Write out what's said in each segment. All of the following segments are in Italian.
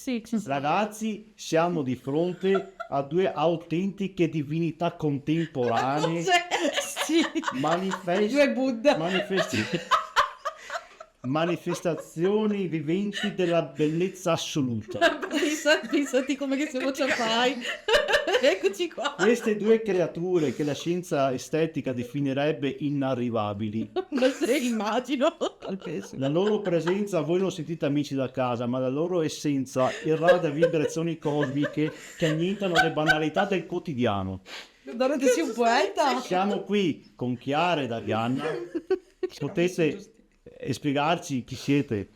Sì, ci sta. Ragazzi, siamo di fronte a due autentiche divinità contemporanee. Sì. Due Buddha. Manifestazioni viventi della bellezza assoluta. Pensati come che se lo fai. Eccoci qua. Queste due creature che la scienza estetica definirebbe inarrivabili. Ma se immagino. Al peso. La loro presenza, voi non sentite amici da casa, ma la loro essenza irradia vibrazioni cosmiche che annientano le banalità del quotidiano. Guardate che sei un poeta. Siamo qui con Chiara ed Arianna. Potete spiegarci chi siete?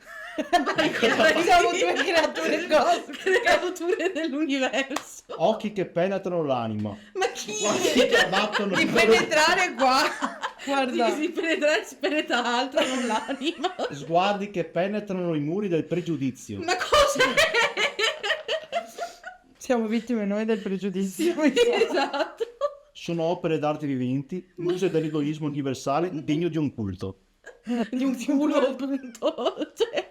Siamo due creature cosmiche. Creature dell'universo. Occhi che penetrano l'anima. Ma chi? Guardi che abbattono Di il penetrare qua. Guarda. Si penetra, si penetra altro, non l'anima. sguardi che penetrano i muri del pregiudizio. Ma cos'è? Siamo vittime noi del pregiudizio. Esatto. Sono opere d'arte viventi, muse dell'egoismo universale degno di un culto. Di un culo, appunto. Cioè.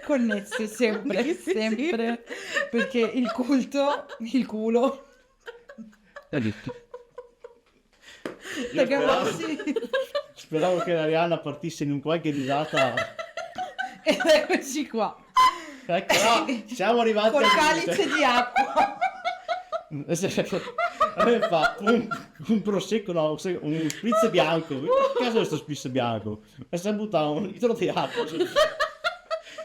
Connesse sempre, Sì. sempre. Perché il culto, il culo. Ragazzi. Speravo che Arianna partisse in un qualche risata. Ed eccoci qua. Ecco, no, siamo arrivati Col al calice di acqua. limite. A me fa un prosecco, no, un spritz bianco. Che cazzo è questo spritz bianco? E si è buttato un litro di acqua.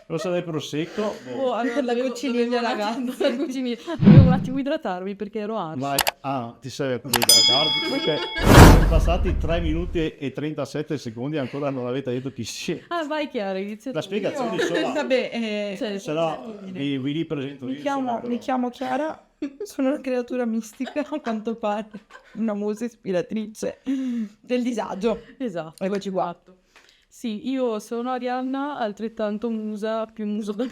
Lo sa del prosecco. Oh, anche la cuciniglia, ragazzi. La cuciniglia. Dovevo un attimo idratarmi perché ero arsa. Vai. Ah, ti serve quello da guardi. Comunque sono passati 3 minuti e 37 secondi e ancora non avete detto chi sia. Ah, vai Chiara, inizia La tu. spiegazione sola. Vabbè, Cioè, Se no vi ripresento mi io. chiamo Chiara, sono una creatura mistica, a quanto pare, una musa ispiratrice del disagio. Esatto. Eccoci qua. Sì, io sono Arianna, altrettanto musa, più muso da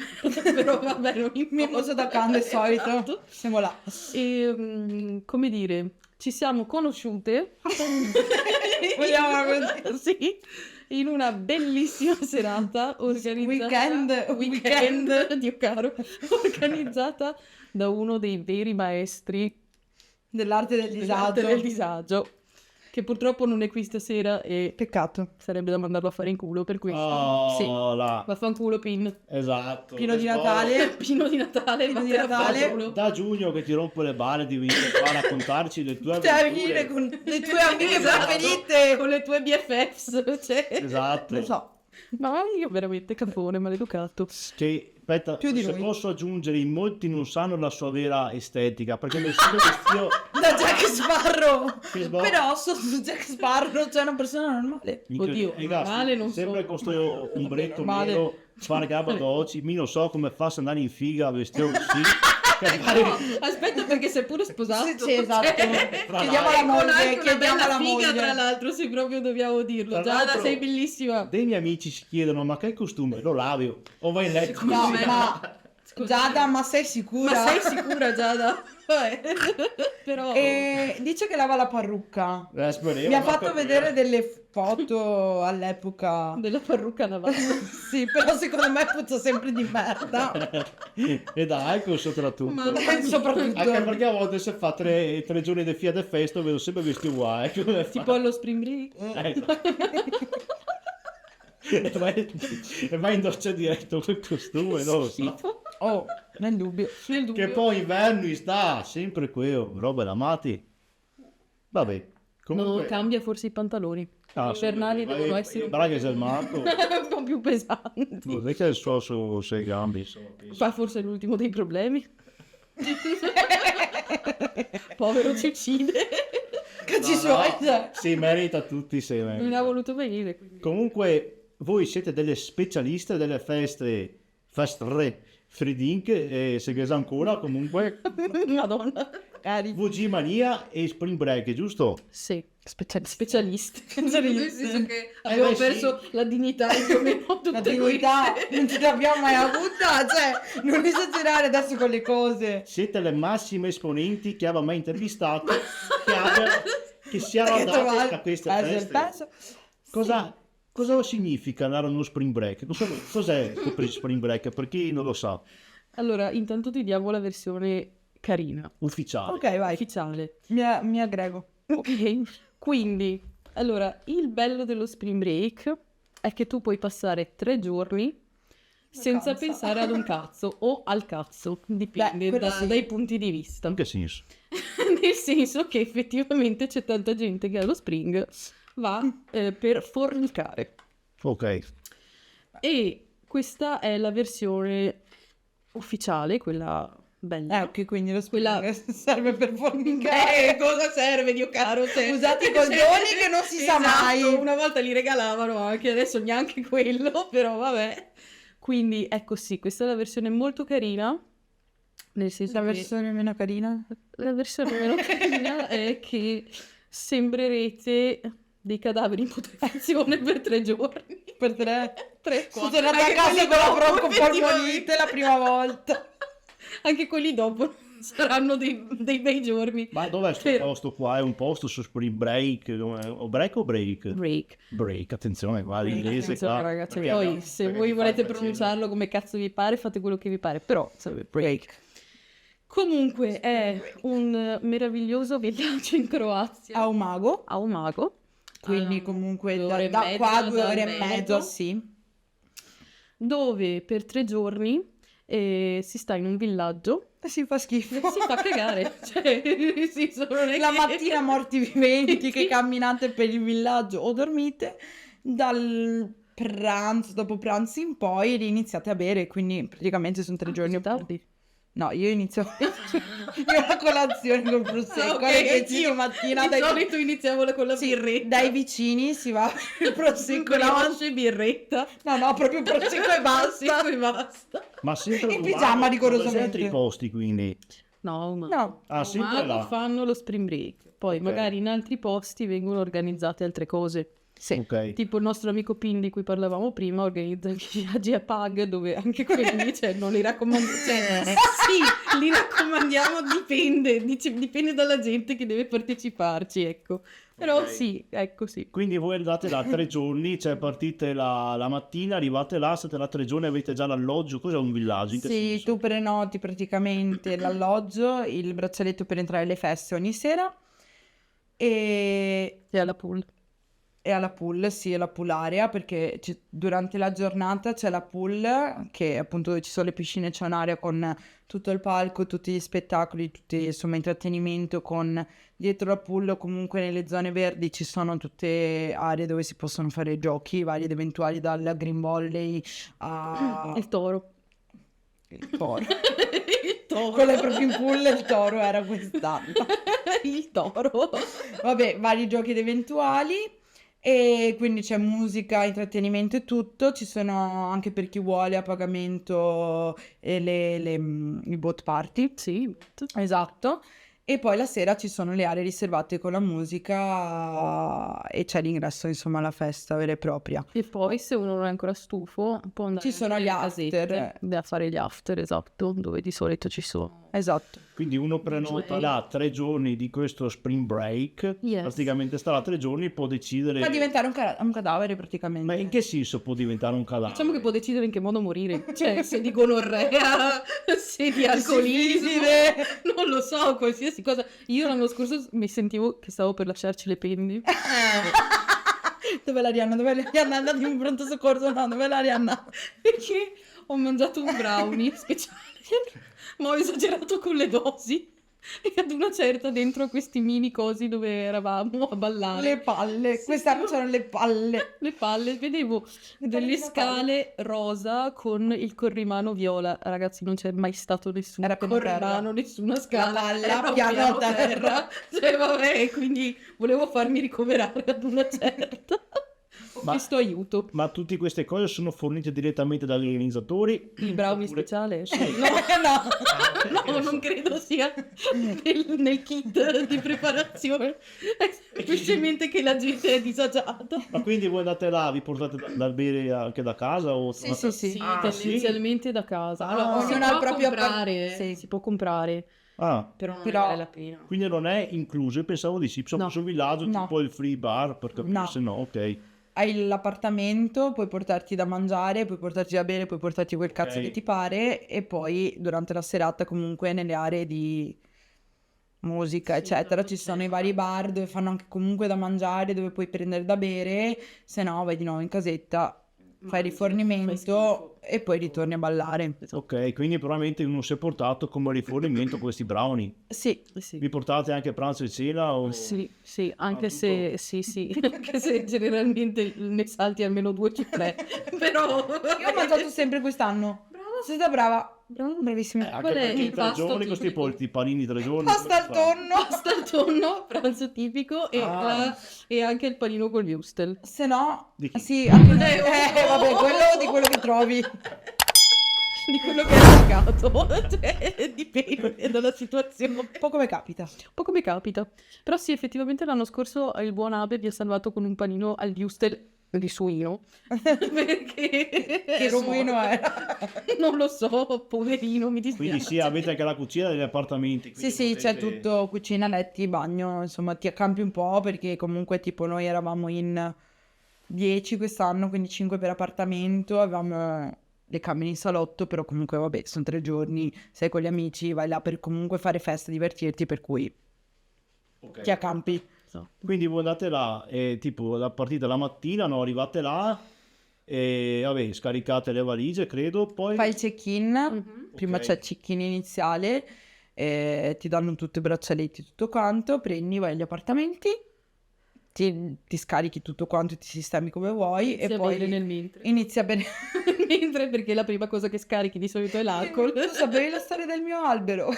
però vabbè, non Mimoso da cane, solito. Esatto. Siamo là. E come dire, ci siamo conosciute Vogliamo sì, in una bellissima serata organizzata Weekend. Dio caro, organizzata da uno dei veri maestri dell'arte del dell'arte disagio. del disagio, che purtroppo non è qui stasera e Peccato. sarebbe da mandarlo a fare in culo per questo. Oh, Sì. là. Vaffanculo Pin. Esatto. Pino di E poi Natale. Pino di Natale, Pino di vattene a Natale. fanculo. Da giugno che ti rompo le balle di venire qua a raccontarci le tue Termine avventure. con le tue amiche Esatto. preferite. Con le tue BFFs, cioè. Esatto. Lo so. Ma io veramente cafone, maleducato. Che, aspetta, Più di se noi. posso aggiungere, in molti non sanno la sua vera estetica, perché nel suo vestito... Da Jack Sparrow. Che sbaglio. Però sotto Jack Sparrow c'è una persona normale. Oddio, normale non sempre so. con sto ombretto normale. nero, fare gabba oggi, mi non so come fa a andare in figa vestito così. Che No, magari- aspetta perché sei pure sposato. Sì, esatto. Cioè, Chiediamo alla con anche moglie, una chiediamo bella alla figa, tra moglie. l'altro, se proprio dobbiamo dirlo. Tra Giada, l'altro- sei bellissima. Dei miei amici si chiedono, ma che costume? Lo lavi o vai in letto? No, Scusa, ma Giada, ma sei sicura? Ma sei sicura, Giada? Però Dice che lava la parrucca. Speriamo, Mi ha ma fatto per- vedere delle foto all'epoca. della parrucca navale. Sì, però secondo me puzza sempre di merda. E da alcol soprattutto. Ma Soprattutto. Anche perché a volte se fa 3 giorni di Fiat Festo vedo sempre vestiti uguali. Come fa? tipo allo spring break. Ecco. E vai in doccia diretto col costume, non lo so. Oh, nel dubbio. Nel dubbio. Che poi inverno sta sempre quello, roba da mati. Vabbè, No, comunque... cambia forse i pantaloni. Ah, Gli invernali vai- devono vai- essere un Braga e il Marco. po' più pesanti. Non è che il suo su 6 gambi, insomma. penso. Qua forse è l'ultimo dei problemi. Povero ci uccide. Cazzi No, suoi. no, si merita tutti insieme. Non ha voluto venire. Quindi. Comunque, voi siete delle specialiste delle feste Fridink e se che sa ancora, comunque Madonna. VG Mania e Spring Break, giusto? Sì, specialisti. Specialisti. Nel senso che abbiamo beh, sì. perso la dignità di più o meno tutte La dignità queste. non ce l'abbiamo mai avuta, cioè non esagerare adesso con le cose. Siete le massime esponenti che avevo mai intervistato che abbia che siano Che andate trovate a queste peso il feste. peso. Cosa significa andare a uno spring break? Non so cos'è il spring break, per chi non lo sa, Allora, intanto ti diamo la versione carina, ufficiale. Ok, vai. ufficiale. Mi aggrego. Ok, quindi, allora, il bello dello spring break è che tu puoi passare 3 giorni senza Vacanza. pensare ad un cazzo o al cazzo, dipende Beh, quello sì. dai punti di vista. In che senso? Nel senso che effettivamente c'è tanta gente che allo spring va per fornicare. Ok. E questa è la versione ufficiale, quella bella. Ok, quindi lo Quella- spring serve per fornicare. Cosa serve, Dio caro? Cioè, Usate i condoni che non si sa mai. Una volta li regalavano anche, adesso neanche quello, però vabbè. Quindi ecco sì, questa è la versione molto carina. Nel senso La che versione meno carina? la versione meno carina è che sembrerete dei cadaveri in putrefazione per 3 giorni. Per 3. 3, Sono tornata a casa con la broncopolmonite la prima volta. Anche quelli dopo saranno dei bei giorni. Ma dov'è sto Per- posto qua? È un posto su spring break? O break o break? Break. Break, attenzione qua, l'inglese Attenzione, qua. ragazzi, Perché poi abbiamo- se perché voi mi volete fai facendo. pronunciarlo come cazzo vi pare, fate quello che vi pare, però sarebbe break. Comunque è un meraviglioso villaggio in Croazia, A un mago. a Umago, Quindi a comunque 2 ore e da mezza qua 2 dal ore e Veneto, mezza, sì. dove per 3 giorni si sta in un villaggio E si fa schifo. e si fa cagare. Cioè, nel senso, non è La che- mattina morti viventi che camminate per il villaggio o dormite, dal pranzo, dopo pranzo in poi iniziate a bere, quindi praticamente sono 3 giorni. Così tardi. No, io inizio io la colazione col prosecco Ok, alle 10 anch'io. di mattina Di dai, solito iniziamo con la sì, birretta. dai vicini si va il prosecco con la la e birretta. no, proprio prosecco e basta. Prosecco e basta. Ma sempre In un pigiama, bar, rigorosamente. altri posti quindi. No, ma No, Ah, sempre là. fanno lo spring break. Poi Ok. magari in altri posti vengono organizzate altre cose. sì. Ok. Tipo il nostro amico Pin di cui parlavamo prima organizza i viaggi a Pag dove anche quelli cioè, non li raccomandiamo. Cioè, sì, li raccomandiamo, dipende dalla gente che deve parteciparci, ecco. Però Ok. sì, ecco sì. Quindi voi andate là 3 giorni, cioè partite la mattina, arrivate là, state là 3 giorni, avete già l'alloggio, cos'è un villaggio? In che Sì, senso? tu prenoti praticamente l'alloggio, il braccialetto per entrare alle feste ogni sera e E alla pool. alla pool, sì, alla pool area, perché durante la giornata c'è la pool, che appunto dove ci sono le piscine, c'è un'area con tutto il palco, tutti gli spettacoli, tutti insomma intrattenimento con dietro la pool o comunque nelle zone verdi ci sono tutte aree dove si possono fare giochi vari ed eventuali, dal green volley a Il toro. il toro. Il toro. Quello è proprio in pool, il toro era quest'anno. Il toro. Vabbè, vari giochi ed eventuali. E quindi c'è musica, intrattenimento e tutto. Ci sono anche per chi vuole a pagamento i boat party. Sì. Esatto. E poi la sera ci sono le aree riservate con la musica e c'è l'ingresso insomma alla festa vera e propria. E poi se uno non è ancora stufo può andare Ci sono nelle gli casette after. da fare gli after, esatto, dove di solito ci sono. Esatto. Quindi uno prenota là 3 giorni di questo spring break, Yes. praticamente sta là 3 giorni e può decidere... Fa diventare un cadavere praticamente. Ma in che senso può diventare un cadavere? Diciamo che può decidere in che modo morire, cioè se di gonorrea, se di alcolismo, Sifilide. non lo so, qualsiasi cosa. Io l'anno scorso mi sentivo che stavo per lasciarci le penni, Dov'è l'Arianna? Dov'è l'Arianna? È andata in pronto soccorso? No, dov'è l'Arianna? perché ho mangiato un brownie speciale, ma ho esagerato con le dosi. E ad una certa dentro a questi mini cosi dove eravamo a ballare. Le palle. Sì, Quest'anno sì. c'erano le palle. Le palle, vedevo delle palle. scale rosa con il corrimano viola. Ragazzi, non c'è mai stato nessun Era piano corrimano, terra. nessuna scala. palla, era piano terra. Cioè, vabbè, quindi volevo farmi ricoverare ad una certa. Ho Ma- chiesto aiuto. Ma tutte queste cose sono fornite direttamente dagli organizzatori? Il brownie Oppure- speciale? No, No, non credo sia nel kit di preparazione. È semplicemente che la gente è disagiata. Ma quindi voi andate là, vi portate da bere anche da casa? O Sì, sì, sì. Sì, Ah, tendenzialmente da casa. Ah, Allora, si ognuno ha il può proprio comprare, sì. si può comprare Ah, però non Però- ne vale la pena. quindi non è incluso, io pensavo di sì, sono No. sul villaggio No. tipo il free bar, per capire No. se no, ok. Hai l'appartamento, puoi portarti da mangiare, puoi portarti da bere, puoi portarti quel cazzo Ok. che ti pare e poi durante la serata comunque nelle aree di musica, Sì, eccetera, tanto ci sono c'è. i vari bar dove fanno anche comunque da mangiare, dove puoi prendere da bere, se no vai di nuovo in casetta, fai Mangi, rifornimento fai schifo. e poi ritorni a ballare. Ok, quindi probabilmente uno si è portato come rifornimento questi brownie. Sì, Sì. Vi portate anche pranzo e cena o... Sì, sì, anche Ah, se, sì, sì, anche se generalmente ne salti almeno 2 o 3, però... io ho mangiato sempre quest'anno. Brava, Sei stata brava, brava. bravissima. Anche Qual è perché il in 3 pasto giorni questi tipico? polti panini 3 giorni. Pasta al come fa? tonno. Pasta al tonno, pranzo tipico Ah. e anche il panino con gli wurstel. Se no, Di chi? sì, anche noi. oh. Vabbè, quello di quello che trovi. Di quello che hai pagato, cioè, dipende dalla situazione. Un po' come capita. Un po' come capita. Però sì, effettivamente l'anno scorso il buon Abe mi ha salvato con un panino al wurstel di suino. Perché Che ero suino morta. è? Non lo so, poverino, mi dispiace. Quindi sì, avete anche la cucina degli appartamenti. Sì, quindi sì, c'è potete- tutto, cucina, letti, bagno, insomma ti accampi un po' perché comunque tipo noi eravamo in 10 quest'anno, quindi 5 per appartamento, avevamo le camere in salotto, però comunque vabbè, sono 3 giorni, sei con gli amici, vai là per comunque fare festa, divertirti, per cui Ok. ti accampi. So. Quindi voi andate là e tipo la partita la mattina, no, arrivate là e vabbè, scaricate le valigie, credo, poi... Fai il check-in, Mhm. prima Ok. c'è il check-in iniziale, ti danno tutti i braccialetti, tutto quanto, prendi, vai agli appartamenti, ti scarichi tutto quanto, ti sistemi come vuoi Inizi e a poi bere nel mentre. inizi a bere. Mentre, perché la prima cosa che scarichi di solito è l'alcol. Tu sapevi la storia del mio albero?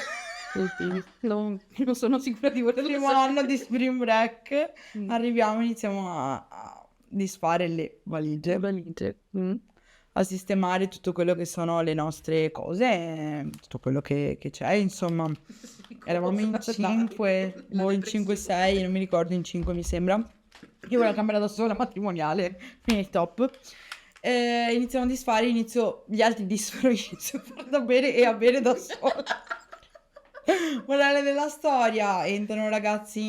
Oddio, non sono sicura di volerlo Primo sapere. anno di Spring Break, Mm. arriviamo, iniziamo a disfare le valigie, Valigie. Mm. a sistemare tutto quello che sono le nostre cose, tutto quello che c'è, insomma. Eravamo in 5, o in 5-6, non mi ricordo, in 5 mi sembra. Io ho la camera da sola matrimoniale, quindi top. Iniziamo a disfare, gli altri disfano, io inizio a fare da bere e a bere da sola. Morale della storia, entrano ragazzi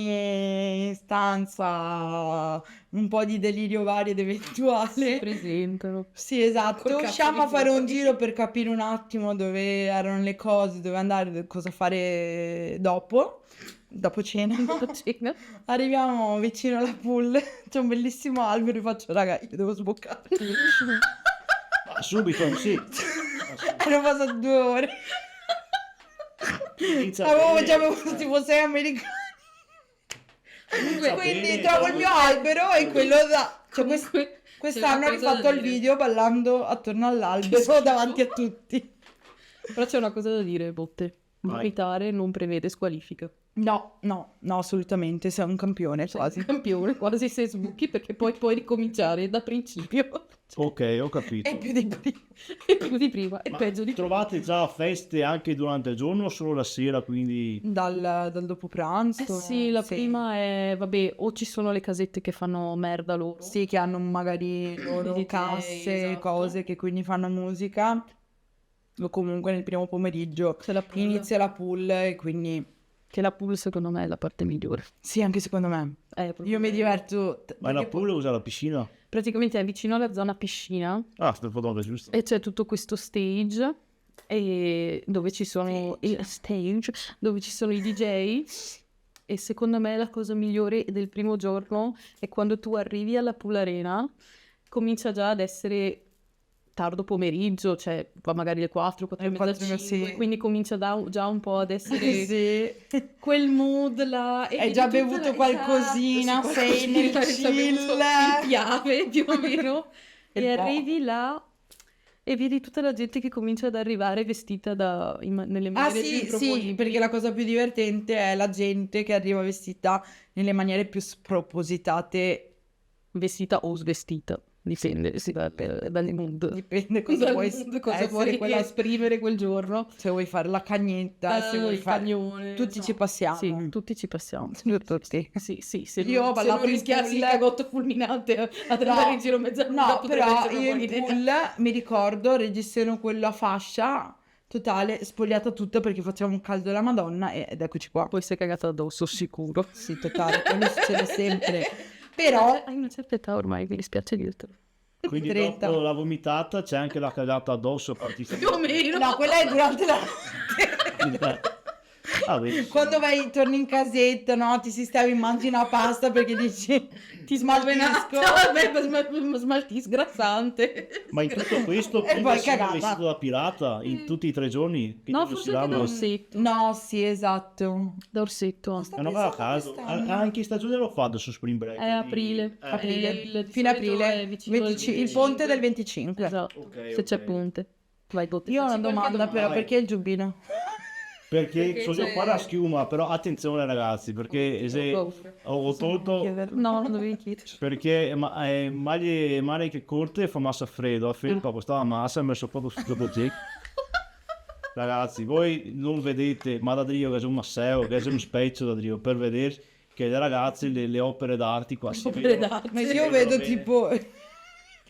in stanza, un po' di delirio vario ed Si eventuale. presentano. Sì, esatto. Col cazzo Usciamo a di fare un fuori. giro per capire un attimo dove erano le cose, dove andare, cosa fare dopo cena. Dopo cena. Arriviamo vicino alla pool, c'è un bellissimo albero e faccio, raga, io devo sboccare. Ah, subito, sì. Erano passate 2 ore. Inizia bene. Avevo tipo 6 americani. Inizia Quindi bene, trovo il mio albero e quello da... Cioè, Comunque, quest'anno ho c'è una cosa rifatto da il dire. video ballando attorno all'albero davanti a tutti. Però c'è una cosa da dire, Botte. Vai. Vomitare non prevede squalifica. No, assolutamente, sei un campione Sei quasi. un campione, quasi se sbuchi, perché poi puoi ricominciare da principio. Ok, ho capito. E più di prima. E più di prima, e Ma peggio di prima. trovate già feste anche durante il giorno o solo la sera, quindi... Dal dopo pranzo. Sì, la prima è, vabbè, o ci sono le casette che fanno merda loro. Sì, che hanno magari loro DJ, casse, esatto. cose che quindi fanno musica. O comunque nel primo pomeriggio C'è la pool. inizia la pool e quindi... Che la pool secondo me è la parte migliore. Sì, anche secondo me. Proprio Io mi bello. diverto. Ma la perché pool usa la piscina? Praticamente è vicino alla zona piscina Ah, sto fotografo, giusto. e c'è tutto questo stage dove ci sono dove ci sono i DJ e secondo me la cosa migliore del primo giorno è quando tu arrivi alla pool arena, comincia già ad essere tardo pomeriggio, cioè va magari le 4, 4 e mezza, 4, 5, sì. quindi comincia già un po' ad essere Sì. quel mood là. E Hai vedi già tutta bevuto esatto, qualcosina, sì, sei nel qualcosina, hai già bevuto chill. il piave più o meno. Il E po'. arrivi là e vedi tutta la gente che comincia ad arrivare vestita nelle Ah maniere più sì, sì, improponibili. perché la cosa più divertente è la gente che arriva vestita nelle maniere più spropositate. Vestita o svestita, dipende dal mood. Dipende cosa Dal vuoi mood, cosa essere vuoi quella- esprimere quel giorno. Se vuoi fare la cagnetta, se vuoi Il fare... cagnone. Tutti no. ci passiamo. Sì, tutti ci passiamo. Tutti. Sì, sì, se Io ho non, se ballato non in rischiassi il pool. cagotto fulminante ad andare in giro mezza nuda, No, potrebbe però essere una io buona in idea. pool mi ricordo registrano quella fascia Totale, spogliata tutta perché facciamo un caldo della Madonna ed eccoci qua. Poi sei cagata addosso, sicuro. Sì, totale, quello succede sempre. Però Hai una certa età ormai, mi dispiace dirtelo. Quindi 30. dopo la vomitata c'è anche la cagata addosso. Più o meno. no, quella è durante la notte. Vabbè. Quando torni in casetta, no, ti sistemi, mangi una pasta perché dici ti smaltisco. Vabbè, smaltis grassante. Ma in tutto questo E prima poi sei cagata. vestito da pirata in tutti i 3 giorni? Che No, non si forse anche da danno- orsetto. No, sì, esatto. Da orsetto. È una cosa a caso. Anche in stagione l'ho fatto su Spring Break. È aprile. Aprile, Di fine solito è aprile, vicino al 25 il 25. ponte del 25. Esatto. Ok, Se c'è ok. ponte. Vai, botte. Io ho una Facci qualche domanda però, Vai. perché il giubbino? Perché so c'è- qua la schiuma, però attenzione ragazzi, perché se Ho ho tolto No, non dovevi chiedere. perché maglie che corte fa massa freddo, a freddo questa massa ha messo proprio su così. Ragazzi, voi non vedete, ma da Dio che è un masseo, che è un specchio da Dio, per vedere che le ragazze, le opere d'arte qua si Opere vedono. d'arte. Ma Si io vedono vedo bene. tipo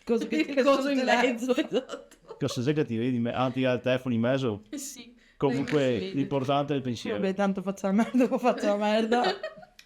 cosa Che cosa in mezzo, esatto. Cos'è che ti vedi? Anche al telefono in mezzo? Sì. Comunque Vedi. l'importante è il pensiero. Vabbè, tanto faccio la merda, dopo faccio la merda.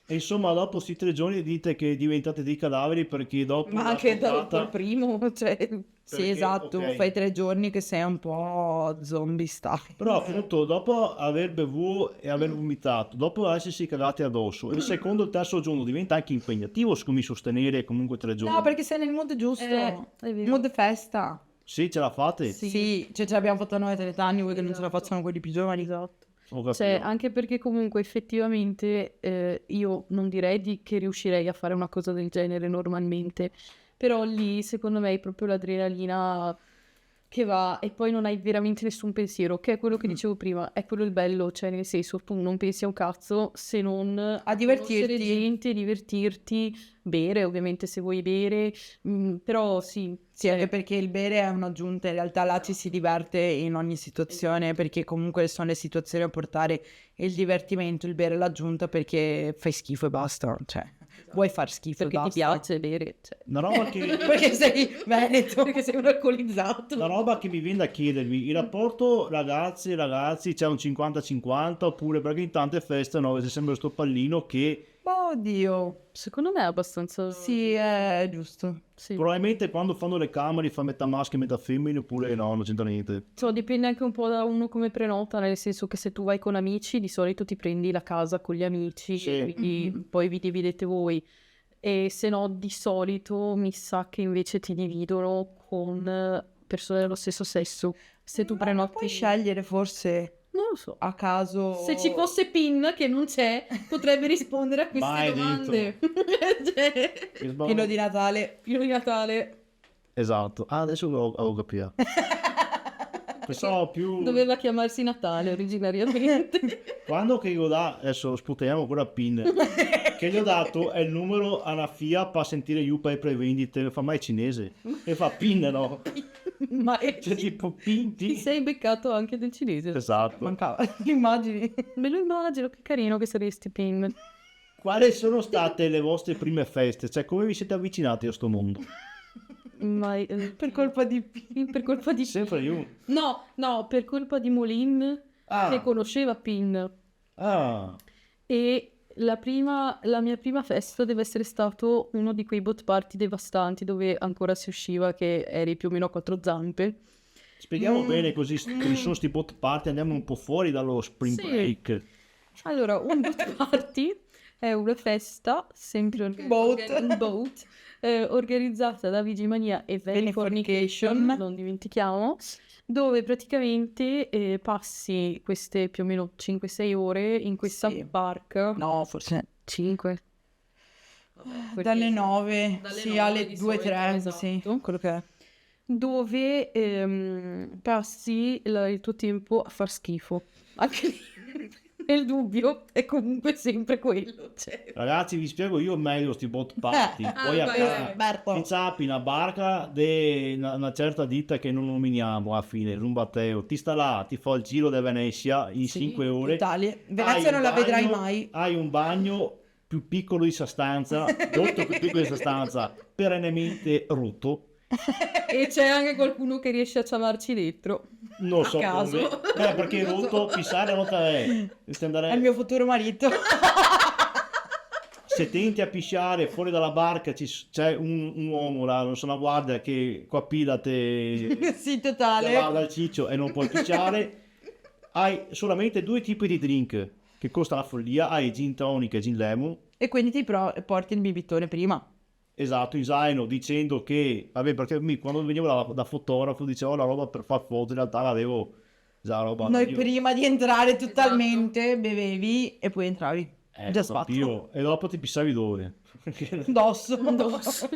E insomma, dopo questi 3 giorni dite che diventate dei cadaveri perché dopo Ma la anche dal puntata- primo, cioè, sì, Perché, esatto, ok. fai 3 giorni che sei un po' zombie style. Però appunto dopo aver bevuto e aver vomitato, dopo essersi cagati addosso, il secondo e il terzo giorno diventa anche impegnativo secondo me sostenere comunque 3 giorni. No, perché sei nel mood giusto, è vero. mood festa. Sì, ce la fate? Sì, cioè ce l'abbiamo fatta noi a 30 anni, vuoi che non ce la facciano quelli più giovani? Esatto. Ho capito. Cioè, anche perché comunque effettivamente io non direi che riuscirei a fare una cosa del genere normalmente, però lì secondo me è proprio l'adrenalina che va e poi non hai veramente nessun pensiero, che è quello che dicevo prima, è quello il bello, cioè nel senso tu non pensi a un cazzo se non a divertirti. conoscere gente, divertirti, bere ovviamente se vuoi bere, però sì, Sì, anche perché il bere è un'aggiunta, in realtà là ci si diverte in ogni situazione, perché comunque sono le situazioni a portare il divertimento, il bere è l'aggiunta perché fai schifo e basta, cioè vuoi far schifo e perché ti basta. piace bere, cioè, Una roba che, Perché sei veneto. perché sei un alcolizzato. una roba che mi viene da chiedervi, il rapporto ragazzi c'è un 50-50 oppure perché in tante feste no, c'è sempre sto pallino che Oddio, Secondo me è abbastanza... sì, è giusto. Sì. probabilmente quando fanno le camere fa metà maschio e metà femmine oppure no, non c'entra niente. Insomma, dipende anche un po' da uno come prenota, nel senso che se tu vai con amici, di solito ti prendi la casa con gli amici, Sì. e quindi poi vi dividete voi. E se no, di solito mi sa che invece ti dividono con persone dello stesso sesso. Se tu Ma prenoti... puoi scegliere forse Non lo so. a caso. Se ci fosse Pin, che non c'è, potrebbe rispondere a queste Vai domande. Cioè, Pino di Natale. Pino di Natale Esatto. Ah, adesso ho capito. Pensavo più... doveva chiamarsi Natale originariamente. Quando che io adesso sputiamo ancora PIN, che gli ho dato è il numero alla FIA per sentire io per le prevendite, fa mai cinese, e fa PIN, no? Ma Cioè tipo PIN, ti sei beccato anche del cinese. Esatto. Mancava, immagini. Me lo immagino, che carino che saresti Pin. Quali sono state le vostre prime feste? Cioè come vi siete avvicinati a sto mondo? Ma, Per colpa di per colpa di Sempre io. No, per colpa di Molin che conosceva Pin. Ah, E la mia prima festa deve essere stato uno di quei boat party devastanti dove ancora si usciva che eri più o meno a quattro zampe. spieghiamo bene così che sono sti bot party, andiamo un po' fuori dallo spring Sì. break. Allora, un boat party è una festa sempre organizzata da Vigimania e Fornication, non dimentichiamo, dove praticamente passi queste più o meno 5-6 ore in questa Sì. barca. No, forse 5. dalle 9, Dalle sì, 9 alle di 2-3, solito, sì, esatto. quello che è. Dove passi il tuo tempo a far schifo. Anche lì, nel dubbio, è comunque sempre quello. Cioè. Ragazzi, vi spiego io meglio sti bot party. Poi a vai, casa Berto. ti zappi una barca di una certa ditta che non nominiamo alla fine, Rumbateo. Ti sta là, ti fa il giro di Venezia in Sì, 5 ore. Totale. Hai Venezia un non la vedrai bagno- mai. Hai un bagno più piccolo di sta stanza, molto più piccolo di sta stanza, perennemente rotto. E c'è anche qualcuno che riesce a ciavarci dentro. Non A so caso. come. Perché hai voluto pissare a nota è. È il mio futuro marito. Se tenti a pisciare fuori dalla barca c'è un uomo là, non so, una guardia che qua pila te Sì, te totale. va dal ciccio e non puoi pisciare. Hai solamente due tipi di drink che costano la follia. Hai gin tonic e gin lemon. E quindi porti il bibitone prima. Esatto, in zaino, dicendo che, vabbè, perché quando venivo da fotografo dicevo la roba per far foto, in realtà l'avevo già roba. Noi io- prima di entrare totalmente bevevi e poi entravi. Già fatto. E dopo ti pissavi dove? Indosso. Addosso.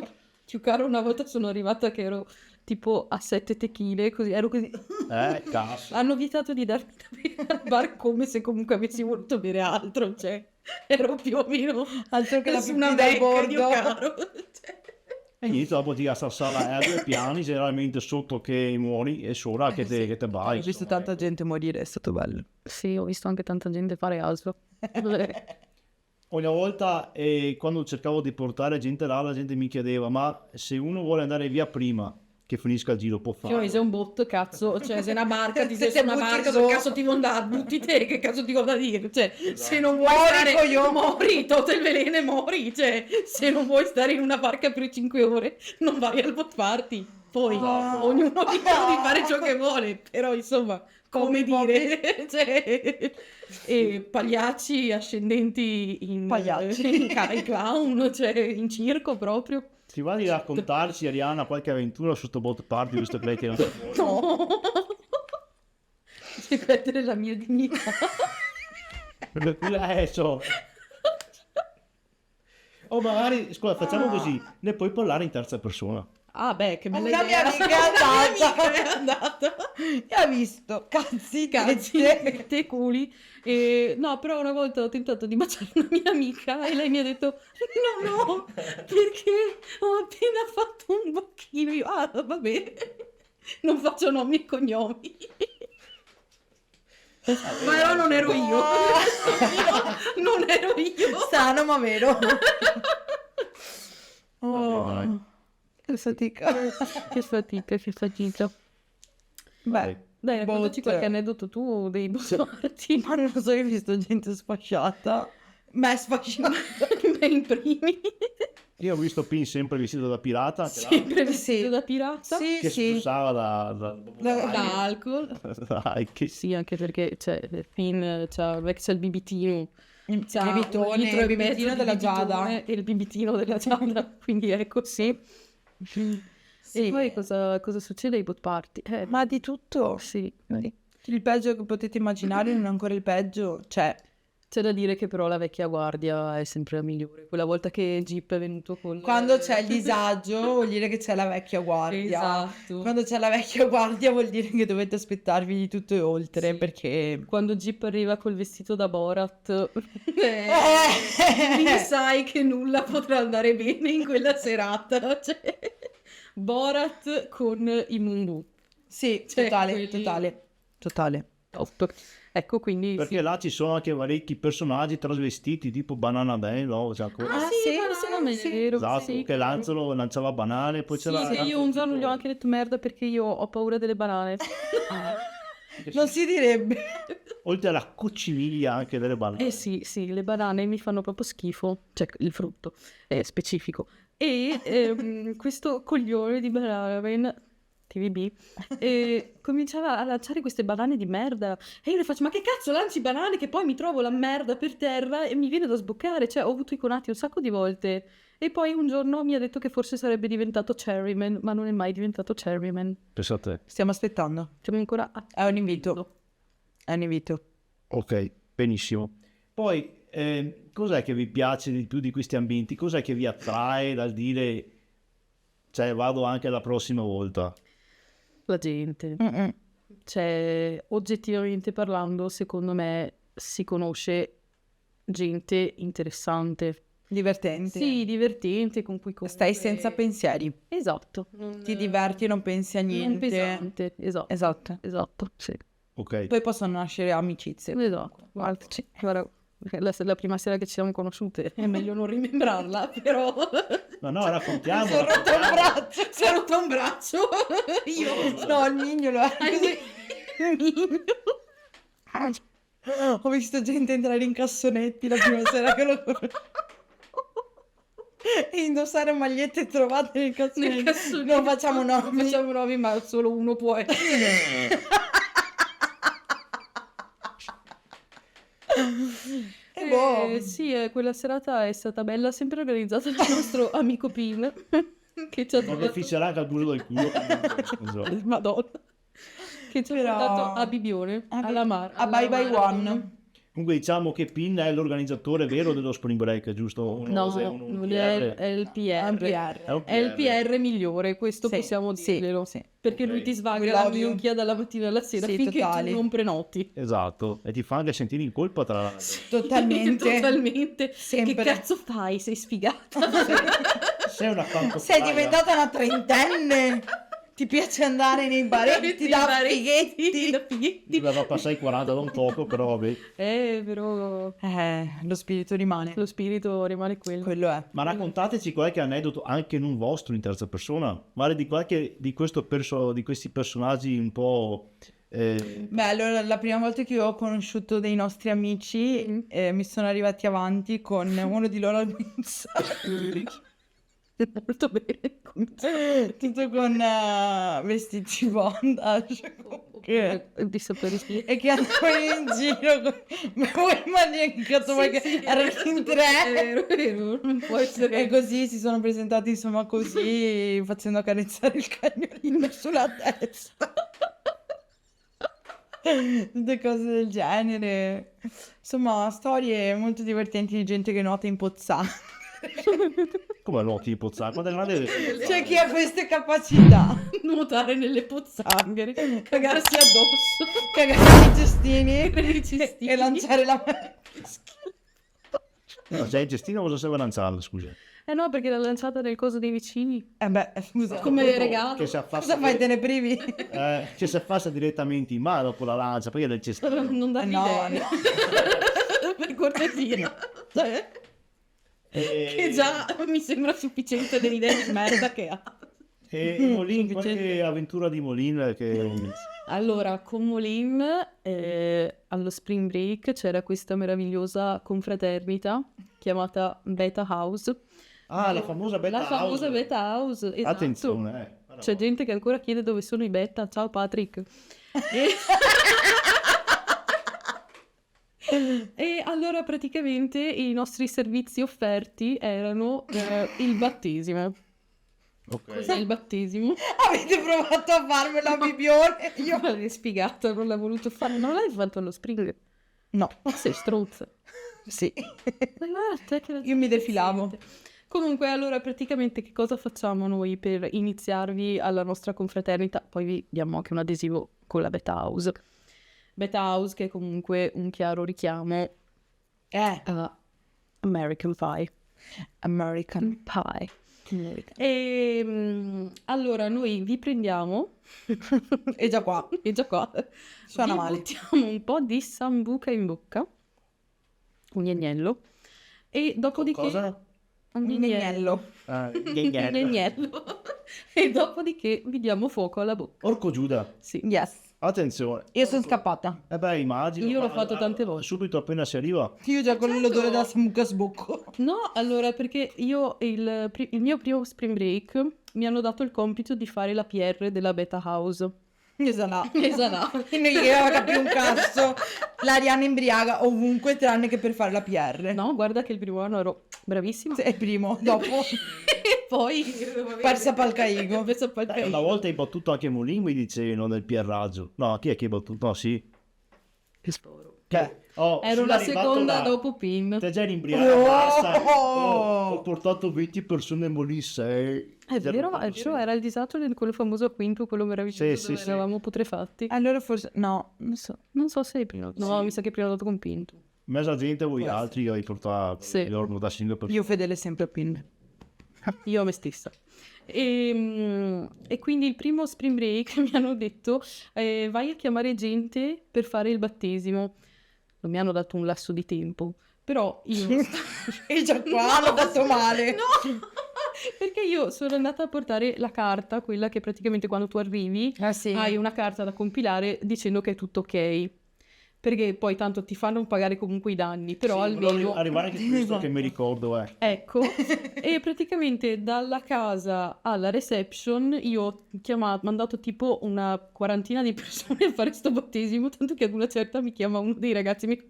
Più caro, una volta sono arrivata che ero tipo a 7 tequile, così ero così. Cazzo. Hanno vietato di darmi da bere al bar come se comunque avessi voluto bere altro, cioè ero più o meno Altro che la su pipì una da vecchia di bordo. caro. Cioè. E niente, dopo ti sta sala a due piani, generalmente sotto che muori e sopra che te vai. Ho visto tanta gente morire, è stato bello. Sì, ho visto anche tanta gente fare ASL. Ogni volta quando cercavo di portare gente là, la gente mi chiedeva, ma se uno vuole andare via prima che finisca il giro può Cioè, farlo? sei un botto, cazzo, cioè sei una barca, ti Se sei su te una butti barca, su. dove cazzo ti vuoi andare? Butti te, che cazzo ti vuoi da dire? Cioè, se non vuoi Muori, stare, coglione. mori, tote il veleno, mori, cioè, se non vuoi stare in una barca per 5 ore, non vai al boat party. Poi, ognuno libero di fare ciò che vuole, però, insomma, come dire, cioè, e pagliacci ascendenti in Pagliacci. in clown, cioè, in circo proprio. Ti va di raccontarci, Arianna, qualche avventura su sto boat party, visto che lei che non No, devi perdere la mia dignità. so. O magari, scusa, facciamo così, ne puoi parlare in terza persona. Ah beh, che bella Una mia idea. amica è Una mia andata. amica è andata. E ha visto, cazzi, Cazzi, tette. te culi. No, però una volta ho tentato di baciare una mia amica e lei mi ha detto no, perché ho appena fatto un bocchino. Io, vabbè, non faccio nomi e cognomi. Però non ero io. Non ero io. Strano ma vero. Vabbè, dai. Che fatica. Che fatica, che fatica. Beh, Dai, raccontaci boat. qualche aneddoto tu dei bottoni. ma non so, io ho visto gente sfasciata. Ma è sfasciata. Beh, in primi. Io ho visto Pin sempre vestito da pirata, Sempre vestito Sì. da pirata. Sì, che sì. spruzzava Da alcol. Dai, che Sì, anche perché Finn c'ha il bibitino. Il C'ha bibitone, un litro il e bibitino mezzo di della bibitone Giada. e il bibitino della Giada. Quindi ecco, sì. Sì. E poi cosa succede ai boat party? Ma di tutto. Sì. Il peggio che potete immaginare non è ancora il peggio. Cioè, C'è da dire che però la vecchia guardia è sempre la migliore. Quella volta che Jeep è venuto con... quando c'è il disagio vuol dire che c'è la vecchia guardia. Esatto. Quando c'è la vecchia guardia vuol dire che dovete aspettarvi di tutto e oltre, Sì. perché... Quando Jeep arriva col vestito da Borat, lì Eh. sai che nulla potrà andare bene in quella serata. Cioè, Borat con i Mundu. Sì, Cioè, totale, quelli- totale. Top. Ecco, quindi perché sì. là ci sono anche parecchi personaggi trasvestiti tipo Banana Man, no? Cioè, Ah, Ah, sì, sì, forse non è sì. vero. esatto, Sì. che lanciava banane, poi Sì, c'era... che io un giorno gli ho anche detto merda perché io ho paura delle banane. Non si direbbe. Oltre alla cocciniglia anche delle banane. Eh sì, le banane mi fanno proprio schifo, cioè il frutto è specifico. E questo coglione di Banana TVB cominciava a lanciare queste banane di merda e io le faccio, ma che cazzo lanci banane che poi mi trovo la merda per terra e mi viene da sboccare, cioè ho avuto i conati un sacco di volte e poi un giorno mi ha detto che forse sarebbe diventato Cherryman, ma non è mai diventato Cherryman. Pensa a te. Stiamo aspettando. Siamo ancora a... È un invito. È un invito. Ok, benissimo. Poi, cos'è che vi piace di più di questi ambienti? Cos'è che vi attrae dal dire, cioè, vado anche la prossima volta? La gente. Cioè, oggettivamente parlando, secondo me si conosce gente interessante. Divertente. Sì, divertente, con cui comunque... Stai senza pensieri. Esatto. Ti diverti e non pensi a Non niente. pesante. Esatto. Esatto. Sì. Ok. Poi possono nascere amicizie. Esatto. Guarda, la prima sera che ci siamo conosciute è meglio non rimembrarla, però... No, raccontiamo. Si è rotto un braccio. Si è rotto un braccio. Io... No, il mignolo è così. Ho visto gente entrare in cassonetti la prima sera che lo e indossare magliette trovate nel cassonetti. Non facciamo Non nomi. facciamo nomi, ma solo uno può essere. E boh. Sì, quella serata è stata bella, sempre organizzata dal nostro amico Pin, che ci ha Non mi dato... fisserà anche al culo del culo. Non so. Madonna. Che ci ha Però- portato a Bibione, alla Mar. A Bye Bye One. Comunque diciamo che Pin è l'organizzatore vero dello Spring Break, giusto? No, un non PR. è il PR. PR. È un È il PR migliore, questo Sì, possiamo sì, dirglielo. sì. Perché lui Ok. ti svaga We la love you. minchia dalla mattina alla sera Sì, finché totali. tu non prenoti. Esatto, e ti fa anche sentire in colpa tra l'altro. Totalmente. Totalmente. Sempre. Che cazzo fai? Sei sfigata? Sei una tanto Sei diventata una trentenne. Ti piace andare nei baretti da fighetti. da fighetti. Doveva passare i 40 da un poco, però vabbè. Però Lo spirito rimane. lo spirito rimane quello. Quello è. Ma raccontateci qualche aneddoto anche non vostro in terza persona, magari di qualche di questi personaggi un po'. Beh, allora la prima volta che io ho conosciuto dei nostri amici mi sono arrivati avanti con uno di loro al guinzaglio. Molto bene. Tutto con vestiti bondage Di sapere sì. e che andavano in giro ma vuoi immaginare che cazzo vuoi che erano in tre È vero, non può essere. e così si sono presentati insomma così facendo accarezzare il cagnolino sulla testa. Tutte cose del genere, insomma storie molto divertenti di gente che nuota in pozzanghera. Come no, tipo quando è grande. C'è chi ha queste capacità. Nuotare nelle pozzanghere, cagarsi addosso, Cagare i cestini nei cestini. e lanciare la No, sei il cestino cosa serve lanciarlo, scusa? Eh no, perché l'ha lanciata nel coso dei vicini. scusa, Come regalo. Che si cosa affassa, fai, te ne privi? che si affassa direttamente in mano dopo la lancia, poi è del cestino. Non dargli No, idee. Per cortesia. Cioè, E, che già mi sembra sufficiente delle idee di merda che ha. e Molin, qualche avventura di Molin che. Allora, con Molin, allo Spring Break c'era questa meravigliosa confraternita chiamata Beta House. Ah, la famosa Beta La famosa House. Beta House, esatto. Attenzione, C'è gente che ancora chiede dove sono i beta. Ciao Patrick. E allora praticamente i nostri servizi offerti erano il battesimo. Ok. Cos'è il battesimo? Avete provato a farmelo a Bibione? Io Ma l'hai spiegato, non l'ha voluto fare. Non l'hai fatto allo Spring? no. Ma sei struzza. Sì. Io mi defilavo. Comunque, allora, praticamente che cosa facciamo noi per iniziarvi alla nostra confraternita? Poi vi diamo anche un adesivo con la Beta House. Beta House che è comunque un chiaro richiamo a American Pie. American Pie. American. E allora noi vi prendiamo E già qua. e già qua Suona vi male. buttiamo un po' di sambuca in bocca, un agnello, e dopodiché Cosa? un Un agnello. Ghegnello. agnello. E dopodiché vi diamo fuoco alla bocca. Orco Giuda, Sì. Yes. attenzione. Io sono scappata. Beh, immagino. Io l'ho ma- fatto tante volte. Subito appena si arriva. Io già con Certo. l'odore della sambuca sbocco. No, allora perché io il mio primo spring break mi hanno dato il compito di fare la PR della Beta House. Esatto. Esatto. E non gli aveva capito un cazzo. L'Ariana imbriaga ovunque tranne che per fare la PR. No, guarda che il primo anno ero bravissima. È il primo, dopo E poi persa palcaigo. persa palcaigo. Una volta hai battuto anche Molin, mi dicevi, non del Pierraggio. No, chi è che hai battuto? No, sì. Che sporo. Oh, Ero sono la arrivato seconda là. dopo Pin. Te già eri imbriaco, basta. Oh! Ho portato 20 persone in Molin 6. È vero, cioè era il disagio di quello famoso quinto, quello meraviglioso Sì, dove sì, sì. eravamo putrefatti. Allora forse no, non so. Non so se è prima. No, mi sa che prima dato con Pinto. Mezza gente, voi altri, hai portato Sì. loro da single persone. Io fedele sempre a Pin. Io a me stessa. E quindi il primo spring break mi hanno detto vai a chiamare gente per fare il battesimo. Non mi hanno dato un lasso di tempo, però io... E già qua l'ho fatto male. No! Perché io sono andata a portare la carta, quella che praticamente quando tu arrivi Sì. hai una carta da compilare dicendo che è tutto ok. Perché poi tanto ti fanno pagare comunque i danni, però almeno... arrivare anche questo che mi ricordo è. Ecco, e praticamente dalla casa alla reception io ho mandato tipo una quarantina di persone a fare sto battesimo, tanto che ad una certa mi chiama uno dei ragazzi e mi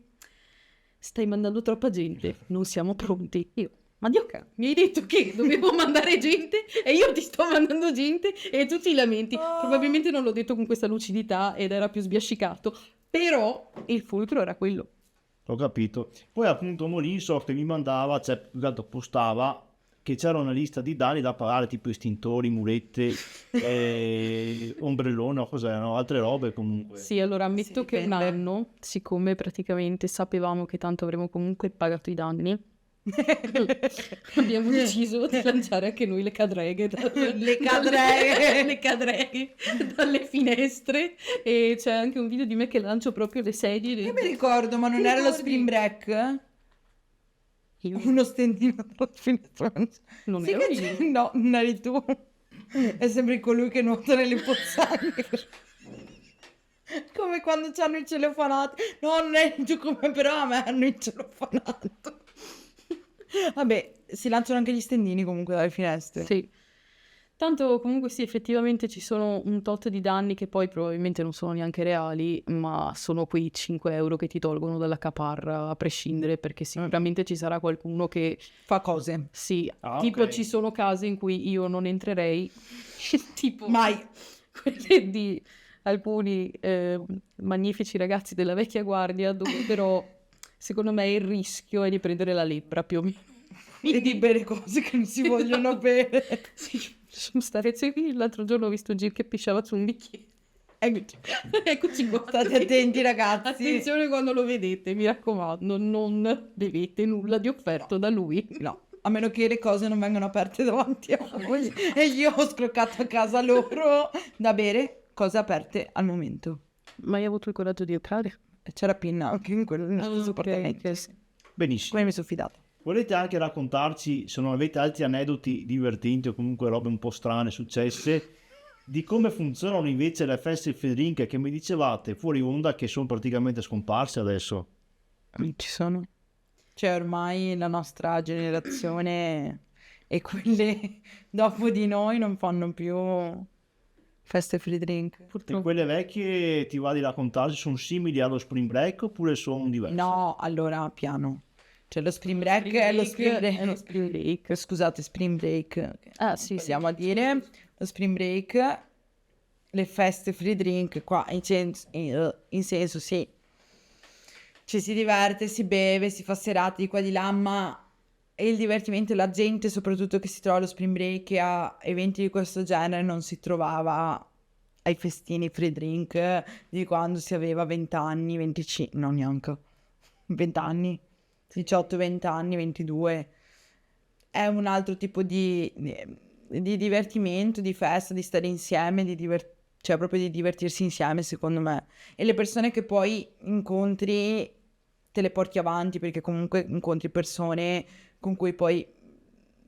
stai mandando troppa gente, non siamo pronti. Io, ma Dio mi hai detto che dovevo mandare gente e io ti sto mandando gente e tu ti lamenti. Probabilmente non l'ho detto con questa lucidità ed era più sbiascicato, però il fulcro era quello. Ho capito. Poi appunto Molinsor che mi mandava, cioè più che altro postava, che c'era una lista di danni da pagare, tipo estintori, murette, ombrellone o cos'erano, altre robe comunque. Sì, allora ammetto Sì, che un dipende. anno, siccome praticamente sapevamo che tanto avremmo comunque pagato i danni, abbiamo deciso di lanciare anche noi le cadreghe Le cadreghe. le cadreghe dalle finestre, e c'è anche un video di me che lancio proprio le sedie. Io mi ricordo, ma non Ti era lo ricordi? spring break? Io Uno stendino dalla finestra. non Sì ero che io. no, non eri tu. È sempre colui che nuota nelle pozzanghere. Come quando ci hanno il celofanato. No, non è tu come però a me hanno il celofanato. Vabbè, si lanciano anche gli stendini comunque dalle finestre. Sì. Tanto comunque sì, effettivamente ci sono un tot di danni che poi probabilmente non sono neanche reali, ma sono quei 5 euro che ti tolgono dalla caparra a prescindere, perché sicuramente ci sarà qualcuno che Fa cose. sì, Ah, tipo ok. ci sono case in cui io non entrerei, tipo Mai. quelle di alcuni magnifici ragazzi della vecchia guardia, dove però secondo me il rischio è di prendere la lebbra più o meno. E di bere cose che non si vogliono bere. Sì, lasciamo stare. Cioè, io l'altro giorno ho visto Gil che pisciava su un bicchiere. Eccoci qua. State attenti, ragazzi. Attenzione quando lo vedete, mi raccomando, non bevete nulla di offerto da lui. No, a meno che le cose non vengano aperte davanti a voi. E io ho scroccato a casa loro da bere cose aperte al momento. Ma hai avuto il coraggio di entrare? E c'era Pinna anche in quello Ah, ok, appartamento. ok. Benissimo. Come mi sono fidata. Volete anche raccontarci, se non avete altri aneddoti divertenti o comunque robe un po' strane successe, di come funzionano invece le feste free drink che mi dicevate fuori onda che sono praticamente scomparse adesso? Ci sono. Cioè ormai la nostra generazione e quelle dopo di noi non fanno più feste free drink. E Purtroppo. quelle vecchie ti va di raccontarci sono simili allo spring break oppure sono diverse? No, allora piano. Cioè lo spring break è lo spring break. È lo spring break. Scusate, spring break. Ah, sì, sì. Andiamo a dire lo spring break, le feste free drink qua in senso sì, ci si diverte, si beve, si fa serate di qua di là, ma il divertimento, la gente soprattutto che si trova allo spring break e a eventi di questo genere non si trovava ai festini free drink di quando si aveva 20 anni, 25, no neanche 20 anni, 18, 20 anni, 22. È un altro tipo di divertimento, di festa, di stare insieme, cioè proprio di divertirsi insieme secondo me. E le persone che poi incontri te le porti avanti perché comunque incontri persone con cui poi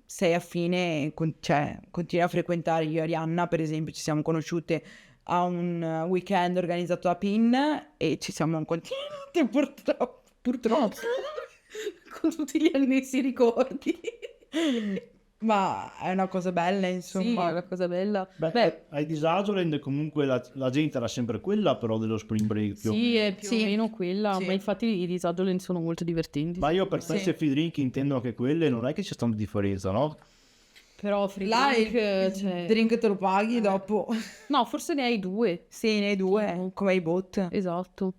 sei affine, cioè continui a frequentare. Io e Arianna per esempio ci siamo conosciute a un weekend organizzato a PIN e ci siamo continuati purtroppo Con tutti gli annessi ricordi. ma è una cosa bella Sì, è insomma. una cosa bella. Beh, Beh, ai Disagioland comunque la gente era sempre quella però dello spring break più o sì, meno. è più o Sì. meno quella, Sì. ma infatti i Disagioland sono molto divertenti. Ma io per Sì. feste free drink intendo anche quelle, non è che c'è tanta differenza, no? Però free Là drink, il cioè... drink te lo paghi dopo. No, forse ne hai due. Sì, nei due, come i bot. Esatto.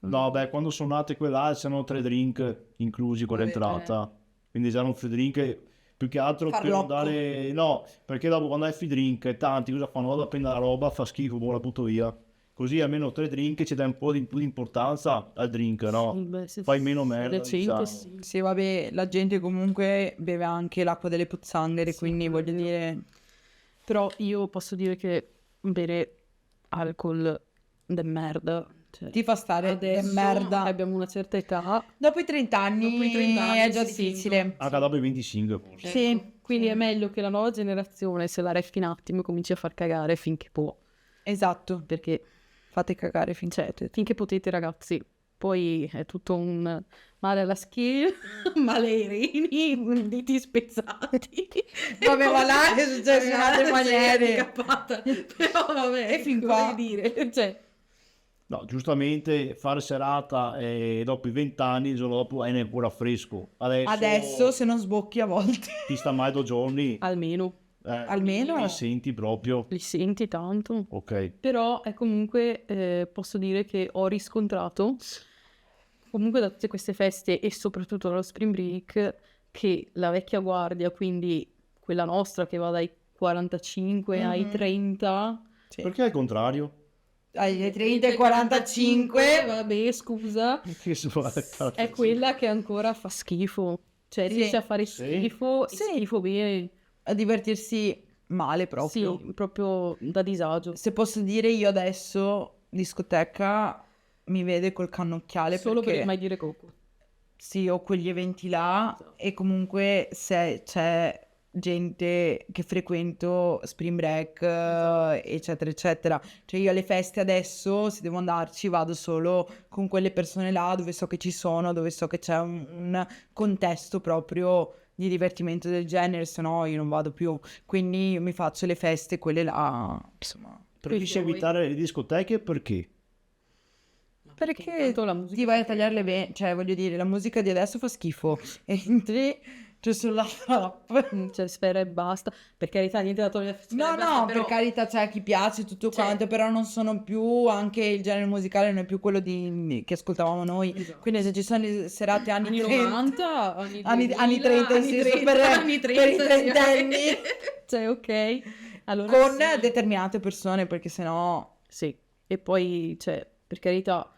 No, beh, quando sono nate quelle c'erano 3 drink inclusi con Vabbè, l'entrata. Quindi c'era un free drink più che altro per Farlocco. andare... No, perché dopo quando hai free drink tanti cosa fanno? Vado a prendere la roba, fa schifo, boh, la butto via. Così almeno 3 drink ci dai un po' più di importanza al drink, no? Beh, se Fai meno merda, recente, diciamo. sì. Sì, vabbè, la gente comunque beve anche l'acqua delle pozzanghere, quindi voglio dire... Però io posso dire che bere alcol de merda. Cioè, Ti fa stare adesso merda. abbiamo una certa età. Dopo i 30 anni, Dopo i 30 anni è già si difficile. Anche dopo i 25 forse. Sì, Quindi Sì. è meglio che la nuova generazione se la reffi un attimo e cominci a far cagare finché può. Esatto, Perché fate cagare finché potete. finché potete, ragazzi, poi è tutto un male alla schiena, male ai reni, diti spezzati. Vabbè, ma là è successo in altre Sì, maniere. è scappata. Però vabbè, E fin che qua. volevi dire, cioè, No, giustamente fare serata e dopo i 20 anni, il giorno dopo è ancora fresco. Adesso se non sbocchi a volte. ti sta mai 2 giorni, almeno Almeno. li senti proprio. li senti tanto. Ok. Però è comunque, posso dire che ho riscontrato, comunque da tutte queste feste e soprattutto dallo Spring Break, che la vecchia guardia, quindi quella nostra che va dai 45 ai Mhm. 30, Sì. Perché al contrario? Ai 30 e 45. vabbè, scusa, Che è quella che ancora fa schifo. Cioè Sì. riesce a fare Sì. schifo e Sì. schifo bene. A divertirsi male proprio. Sì, proprio da disagio. Se posso dire, io adesso discoteca mi vede col cannocchiale Solo perché per mai dire Coco. sì, ho quegli eventi là e comunque se c'è gente che frequento Spring Break, eccetera, eccetera. Cioè io alle feste adesso, se devo andarci, vado solo con quelle persone là dove so che ci sono, dove so che c'è un contesto proprio di divertimento del genere, se no io non vado più. Quindi io mi faccio le feste, quelle là, insomma. Preferisci Poi- evitare le discoteche perché? Perché intanto la musica ti vai a tagliare le vene, cioè voglio dire, la musica di adesso fa schifo. Entri, c'è sulla trap. cioè sfera e basta, per carità niente da togliere No, no, per carità c'è a chi piace tutto Cioè- quanto, però non sono più, anche il genere musicale non è più quello che ascoltavamo noi. Esatto. Quindi se ci sono le serate anni anni 30, 90, anni anni 2000, 30 in anni senso 30, anni per 30, i trentenni, cioè ok, allora con sì. determinate persone, perché sennò... Sì, e poi, cioè, per carità,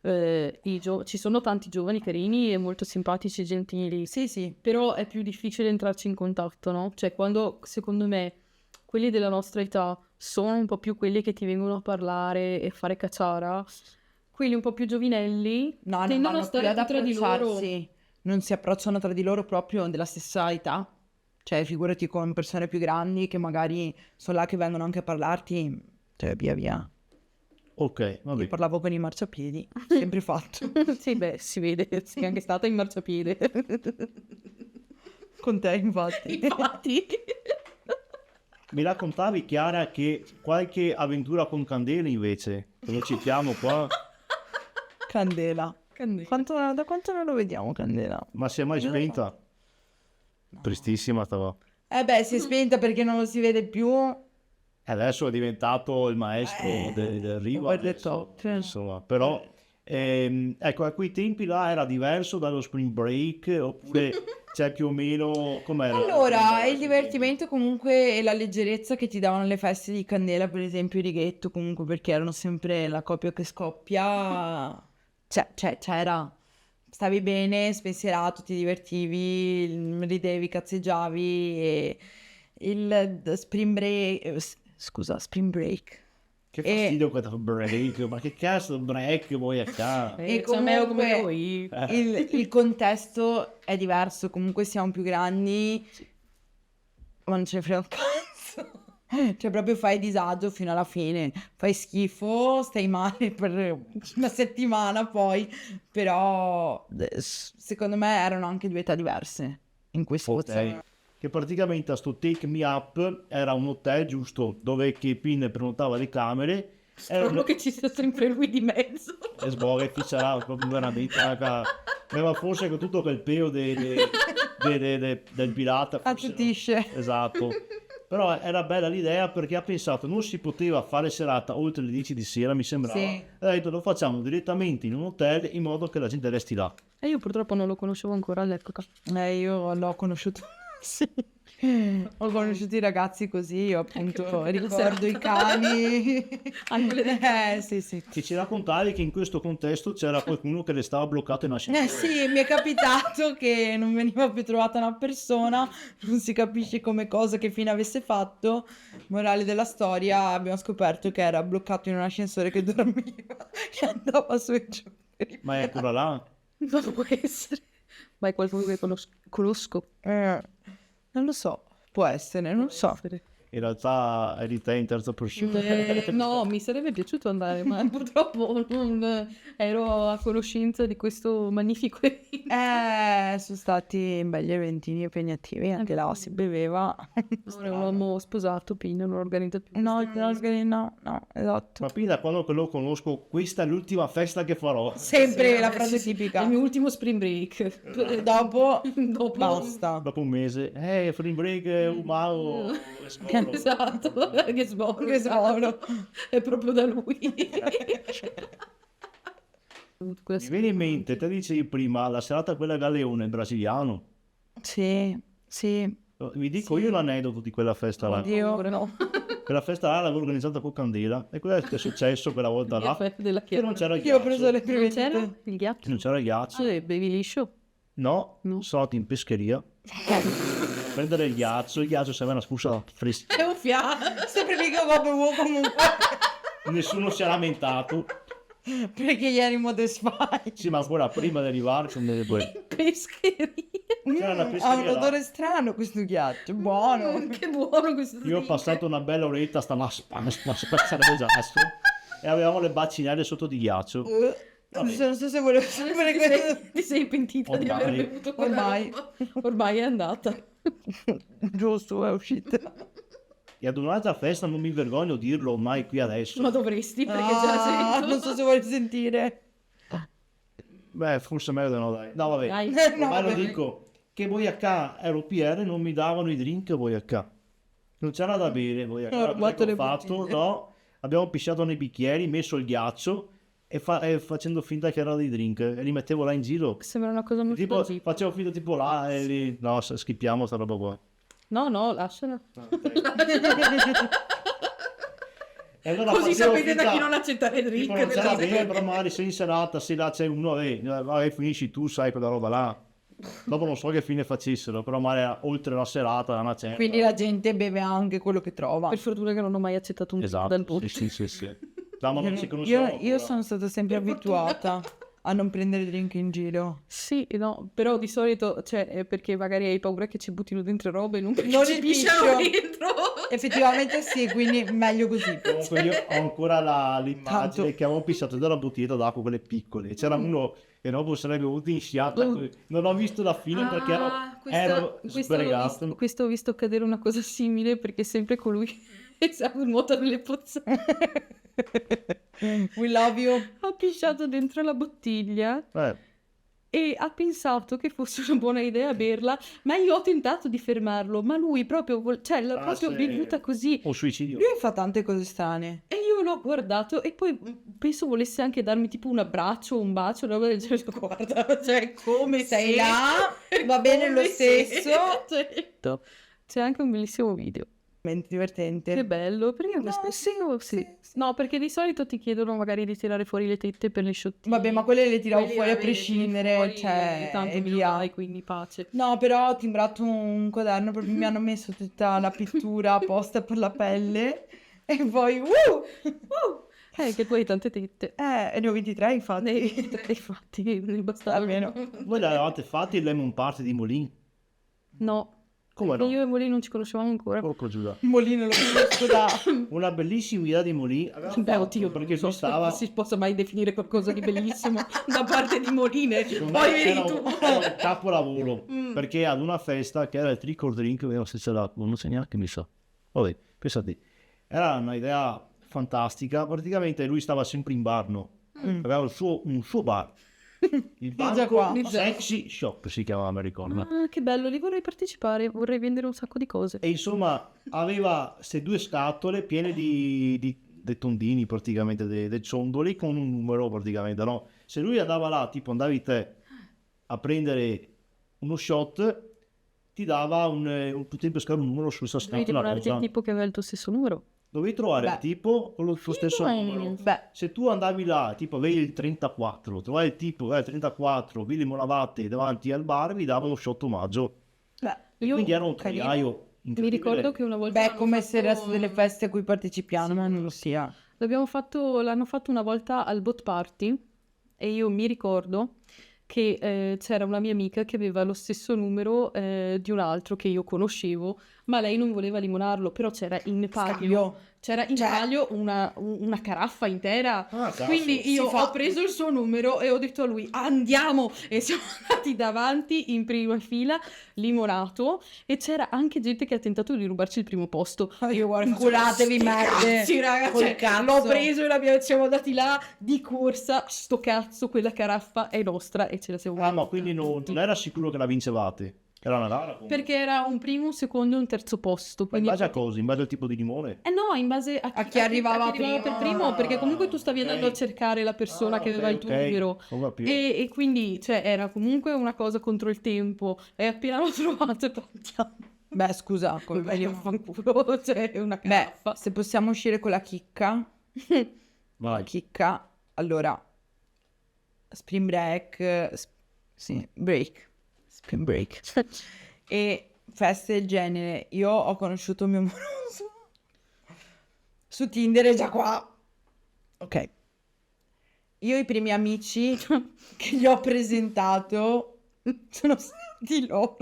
ci sono tanti giovani carini e molto simpatici e gentili, Sì, sì, però è più difficile entrarci in contatto, no? Cioè, quando, secondo me, quelli della nostra età sono un po' più quelli che ti vengono a parlare e fare cacciara, quelli un po' più giovinelli no, non tendono a vanno più stare ad più tra di loro. approcciarsi, non si approcciano tra di loro proprio della stessa età. Cioè, figurati con persone più grandi che magari sono là che vengono anche a parlarti, cioè via via. Ok, vabbè. Io parlavo con i marciapiedi, sempre fatto. Sì, beh, si vede, sei anche stata in marciapiede. Con te, infatti. Infatti. Mi raccontavi, Chiara, che qualche avventura con Candela invece, lo citiamo qua, Candela. Da quanto non lo vediamo, Candela? ma si è mai spenta? Tristissima stava. Eh beh, si è spenta perché non lo si vede più. Adesso è diventato il maestro del Riva, over the adesso, top. insomma, però ecco, a quei tempi là era diverso dallo Spring Break, oppure c'è più o meno com'era? Allora, il divertimento comunque e la leggerezza che ti davano le feste di Candela, per esempio, il righetto, comunque, perché erano sempre la coppia che scoppia. C'era. Stavi bene, spensierato, ti divertivi, ridevi, cazzeggiavi e Spring Break... Scusa, Spring Break. Che fastidio questo break, ma che cazzo break vuoi a casa? E Cioè, me come comunque voi. il contesto è diverso, comunque siamo più grandi, ma non ce ne frega un cazzo. Cioè proprio fai disagio fino alla fine, fai schifo, stai male per una settimana poi, però secondo me erano anche due età diverse in cui si Ok. Che praticamente a sto Take Me Up era un hotel giusto dove che Pin prenotava le camere Spero che ci sia sempre lui di mezzo. e sboghetti c'era proprio veramente raga, aveva forse con tutto quel pelo del pirata forse, no? Attutisce. Esatto, però era bella l'idea perché ha pensato non si poteva fare serata oltre le 10 di sera, mi sembrava, Sì. ha detto lo facciamo direttamente in un hotel in modo che la gente resti là. E io purtroppo non lo conoscevo ancora all'epoca. Io l'ho conosciuto. Sì. Ho conosciuto i ragazzi così, io appunto ricordo i cani. Anche le Sì, sì. Che ci raccontavi che in questo contesto c'era qualcuno che restava bloccato in ascensore. Sì, mi è capitato che non veniva più trovata una persona, non si capisce come cosa, che fine avesse fatto. Morale della storia, abbiamo scoperto che era bloccato in un ascensore che dormiva e andava su e giù. Ma è ancora là? Non può essere. Ma è qualcuno che conosco. Non lo so, può essere, non lo so. In realtà eri te in terza persona. No, mi sarebbe piaciuto andare, ma purtroppo non ero a conoscenza di questo magnifico evento. Sono stati belli eventini impegnativi, anche là si beveva. Non avevamo sposato, quindi non ho organizzato più. No, esatto. Ma Pina, quando lo conosco, questa è l'ultima festa che farò. Sempre la Sì, frase sì, tipica. È il mio ultimo spring break. Dopo Dopo. basta. Dopo un mese, free break, umano, Esatto, che sboro. Che sboro. È proprio da lui. Mi viene in mente, te dicevi prima, la serata quella Galeone, brasiliano. Sì. Vi dico io l'aneddoto di quella festa là. Oddio. No. Quella festa là l'avevo organizzata con Candela e quello che è successo quella volta là. Della Che non c'era il Io ho preso ghiaccio. le Non prime c'era dita. il ghiaccio? Non c'era il ghiaccio. Bevi liscio? No, No. sono andato in pescheria. Prendere il ghiaccio sembrava una spuzza fresca. È un fiato. Sempre mica va bevuto comunque. Nessuno si è lamentato. Perché ieri modesfai. Sì, ma ancora prima di arrivare Pescheria. c'era una Ha un pescheria là. odore strano questo ghiaccio, buono. Che buono questo Io ho drink. passato una bella oretta, stavo a spazzare il ghiaccio e avevamo le bacinelle sotto di ghiaccio. Non so se volevo sapere questo. Ti sei pentita di aver Ormai. bevuto quella Ormai. roba? Ormai è andata. Giusto, è uscita. E ad un'altra festa non mi vergogno di dirlo ormai qui adesso. Ma dovresti, perché già sento. Non so se vuoi sentire. Beh, forse meglio di no, dai. No, vabbè. Dai. No, Ormai lo vabbè. dico, che voi a K ero PR non mi davano i drink voi a K. Non c'era da bere voi a K. Ho Sai rubato cosa ho le fatto? bottiglie. No, abbiamo pisciato nei bicchieri, messo il ghiaccio e, facendo finta che era dei drink e li mettevo là in giro. Sembra una cosa molto Tipo, jeep. facevo finta tipo là e lì, no, schippiamo sta roba qua. No, lasciala. E allora Così facevo sapete da finta- chi non accettare drink. tipo, non c'era nella- bene, però magari sei in serata, se là c'è uno, magari finisci tu, sai quella roba là. Dopo non so che fine facessero, però magari oltre la serata, una certa. Quindi la gente beve anche quello che trova. Per fortuna che non ho mai accettato un drink dal Esatto, voto. sì. No, ma non si conosceva Io ancora. sono stata sempre abituata a non prendere drink in giro. Sì, no, però di solito, cioè, è perché magari hai paura che ci buttino dentro robe e non che Non ci il pisciano piscio. dentro. Effettivamente sì, quindi meglio così. Comunque io ho ancora l'immagine Tanto. che avevo pisciato dalla bottiglia d'acqua, quelle piccole. C'era uno che dopo sarebbe venuto in sciata. Non ho visto la fine perché ero sbregato. Questo ho visto accadere una cosa simile perché sempre colui che sa nuota nelle pozzate We love you. ha pisciato dentro la bottiglia e ha pensato che fosse una buona idea berla, ma io ho tentato di fermarlo, ma lui proprio, cioè l'ha proprio sì. bevuta così. O suicidio. Lui fa tante cose strane. E io l'ho guardato e poi penso volesse anche darmi tipo un abbraccio, un bacio, una roba del genere. Guarda, cioè come Sei se- là, va bene lo come se- stesso. Cioè, c'è anche un bellissimo video. Divertente. Che bello, perché No, sì. No, perché di solito ti chiedono magari di tirare fuori le tette per le sciottine. Vabbè, ma quelle le tiravo Quelli fuori a vabbè, le tiri prescindere, fuori cioè, tanto e mi via. dai, quindi pace. No, però ho timbrato un quaderno, proprio mi hanno messo tutta la pittura apposta per la pelle e poi, Che tu hai tante tette. e ne ho 23 infatti. Infatti, ne bastava Almeno. Voi l'avevate fatto il Lemon Party di Molin? No. Come no? Io e Molly non ci conoscevamo ancora. Porco Giuda. Molino lo conosco da... Una bellissima idea di Molin. Beh, oddio, perché non so lui stava... se si possa mai definire qualcosa di bellissimo da parte di Moline. Secondo Poi me vedi era tu. era un capolavoro perché ad una festa che era il trick or drink, vediamo se c'era, non so neanche mi sa. Vabbè, pensate, era una idea fantastica. Praticamente lui stava sempre in bar, no? Aveva un suo bar, il Già qua. banco Sexy Shop si chiamava, mi ricordo. Ah, che bello, lì vorrei partecipare, vorrei vendere un sacco di cose. E insomma aveva queste due scatole piene dei tondini praticamente, dei ciondoli con un numero praticamente, no? Se lui andava là, tipo andavi te a prendere uno shot, ti dava potevi pescare un numero su questa Devi scatola trovare il rosa. tipo che aveva il tuo stesso numero. Dovevi trovare il Beh. tipo con il suo stesso numero. Beh, Se tu andavi là, tipo avevi il 34, trovavi il tipo, il 34, vi limonavate davanti al bar, vi dava uno shot omaggio. beh, Io Quindi era un carino. triaio mi incredibile. ricordo che una volta beh, l'hanno come se il resto fatto- delle feste a cui partecipiamo non lo sia. l'hanno fatto una volta al bot party e io mi ricordo che c'era una mia amica che aveva lo stesso numero di un altro che io conoscevo, ma lei non voleva limonarlo, però c'era in palio, una caraffa intera. Ah, cazzo. Quindi io ho preso il suo numero e ho detto a lui andiamo, e siamo andati davanti in prima fila, limonato, e c'era anche gente che ha tentato di rubarci il primo posto. Io guarda, curatevi merde. Sì, raga, Col cioè, cazzo. l'ho preso e siamo andati là di corsa, sto cazzo, quella caraffa è nostra e ce la siamo Ah, ma quindi non era sicuro che la vincevate? Era una gara? comunque. perché era un primo, un secondo e un terzo posto. Ma in Quindi... base a cosa? In base al tipo di limone? Eh no, in base A chi arrivava per prima. primo, perché comunque tu stavi ok. andando a cercare la persona che aveva il tuo ok. numero. Ho capito. E quindi, cioè, era comunque una cosa contro il tempo. E appena l'ho trovato, andiamo. Beh, scusa, Meglio fanculo, cioè, è una Beh, caraffa. se possiamo uscire con la chicca, Vai. chicca, allora, spring break, sì, break, spring break, e feste del genere. Io ho conosciuto mio amoroso su Tinder, è già qua. Ok. Io i primi amici che gli ho presentato sono stati loro.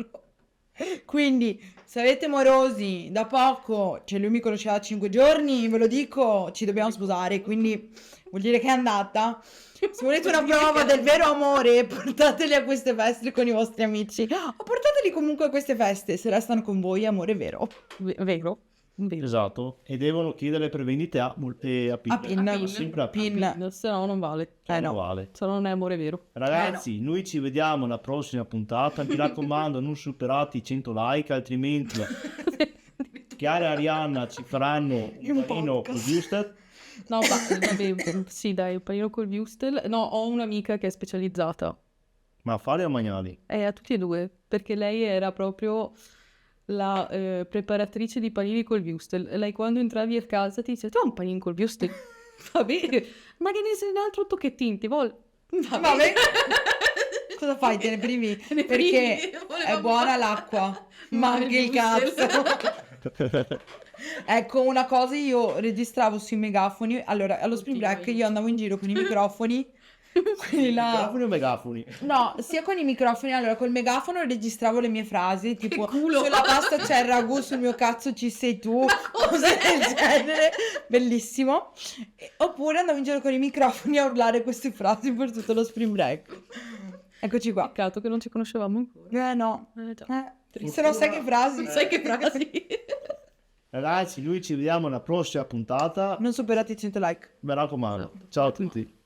Quindi, se avete morosi da poco, cioè lui mi conosceva da 5 giorni, ve lo dico, ci dobbiamo sposare, quindi vuol dire che è andata. Se volete una prova del vero amore, portateli a queste feste con i vostri amici, o portateli comunque a queste feste, se restano con voi, amore vero. Vero? Vero. Esatto. E devono chiedere per vendite a PIN. A PIN. Sempre a PIN. Se no non vale. No. Vale. Se no non è amore vero. Ragazzi, noi ci vediamo alla prossima puntata. Mi raccomando, non superate i 100 like, altrimenti Chiara e Arianna ci faranno un panino con Wurstel. No, vabbè, sì, dai, un panino col wurstel. No, ho un'amica che è specializzata. Ma a fare o a mangiare? A tutti e due, perché lei era proprio la preparatrice di panini col wurstel. Lei quando entravi a casa ti dice, tu hai un panino col wurstel? Va bene, ma che ne sei un altro tocchettino, ti vuole? Vabbè. Cosa fai? Te ne privi? Ne Perché privi, è volevamo buona fare- l'acqua, Ma ma anche il il wurstel. cazzo. Ecco, una cosa, io registravo sui megafoni. Allora, allo Spring Oddio, Break io andavo in giro con i microfoni. Quelli là. Microfoni o megafoni? No, sia con i microfoni, allora col megafono registravo le mie frasi, tipo culo! sulla pasta c'è il ragù, sul mio cazzo ci sei tu, cose del genere, bellissimo. Oppure andavo in giro con i microfoni a urlare queste frasi per tutto lo Spring Break. Eccoci qua. Peccato che non ci conoscevamo ancora. No. Già. Se non sai che frasi. Sai che frasi? Ragazzi, noi ci vediamo alla prossima puntata. Non superate i 100 like. Mi raccomando. Ciao a tutti.